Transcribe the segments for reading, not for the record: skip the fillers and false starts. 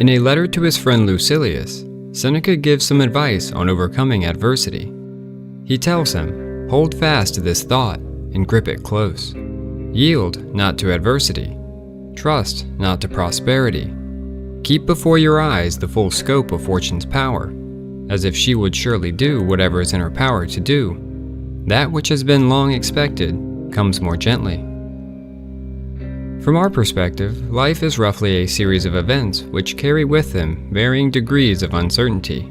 In a letter to his friend Lucilius, Seneca gives some advice on overcoming adversity. He tells him, "Hold fast to this thought and grip it close. Yield not to adversity. Trust not to prosperity. Keep before your eyes the full scope of fortune's power, as if she would surely do whatever is in her power to do. That which has been long expected comes more gently." From our perspective, life is roughly a series of events which carry with them varying degrees of uncertainty.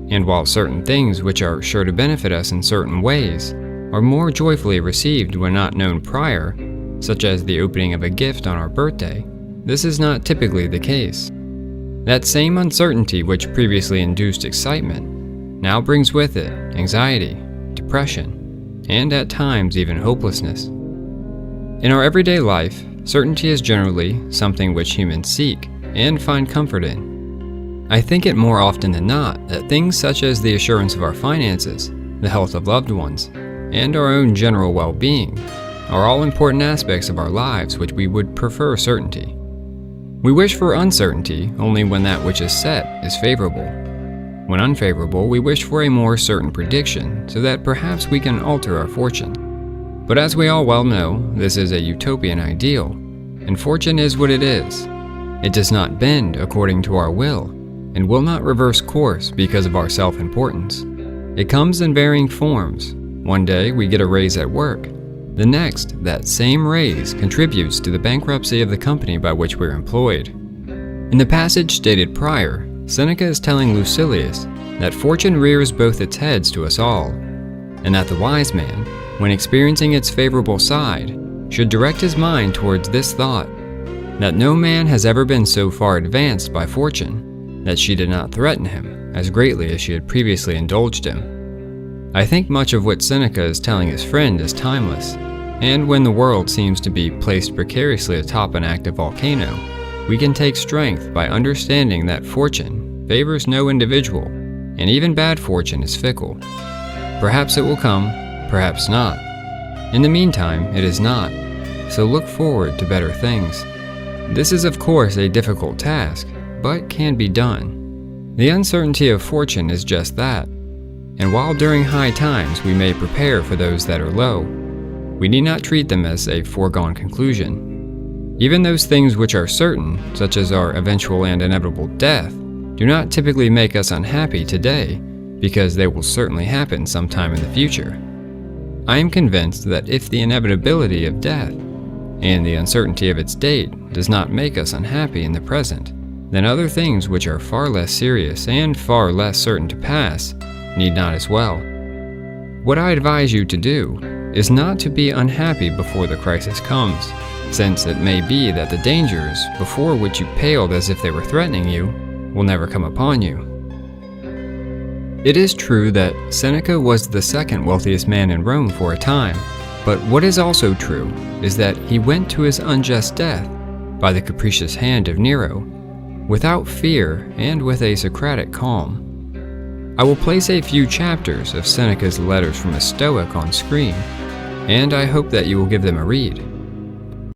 And while certain things which are sure to benefit us in certain ways are more joyfully received when not known prior, such as the opening of a gift on our birthday, this is not typically the case. That same uncertainty which previously induced excitement now brings with it anxiety, depression, and at times even hopelessness. In our everyday life, certainty is generally something which humans seek and find comfort in. I think it more often than not that things such as the assurance of our finances, the health of loved ones, and our own general well-being are all important aspects of our lives which we would prefer certainty. We wish for uncertainty only when that which is set is favorable. When unfavorable, we wish for a more certain prediction so that perhaps we can alter our fortune. But as we all well know, this is a utopian ideal, and fortune is what it is. It does not bend according to our will, and will not reverse course because of our self-importance. It comes in varying forms. One day we get a raise at work. The next, that same raise contributes to the bankruptcy of the company by which we're employed. In the passage stated prior, Seneca is telling Lucilius that fortune rears both its heads to us all, and that the wise man, when experiencing its favorable side, should direct his mind towards this thought, that no man has ever been so far advanced by fortune that she did not threaten him as greatly as she had previously indulged him. I think much of what Seneca is telling his friend is timeless, and when the world seems to be placed precariously atop an active volcano, we can take strength by understanding that fortune favors no individual, and even bad fortune is fickle. Perhaps it will come, perhaps not. In the meantime, it is not, so look forward to better things. This is of course a difficult task, but can be done. The uncertainty of fortune is just that, and while during high times we may prepare for those that are low, we need not treat them as a foregone conclusion. Even those things which are certain, such as our eventual and inevitable death, do not typically make us unhappy today, because they will certainly happen sometime in the future. I am convinced that if the inevitability of death and the uncertainty of its date does not make us unhappy in the present, then other things which are far less serious and far less certain to pass need not as well. What I advise you to do is not to be unhappy before the crisis comes, since it may be that the dangers before which you paled as if they were threatening you will never come upon you. It is true that Seneca was the second wealthiest man in Rome for a time, but what is also true is that he went to his unjust death by the capricious hand of Nero, without fear and with a Socratic calm. I will place a few chapters of Seneca's letters from a Stoic on screen, and I hope that you will give them a read.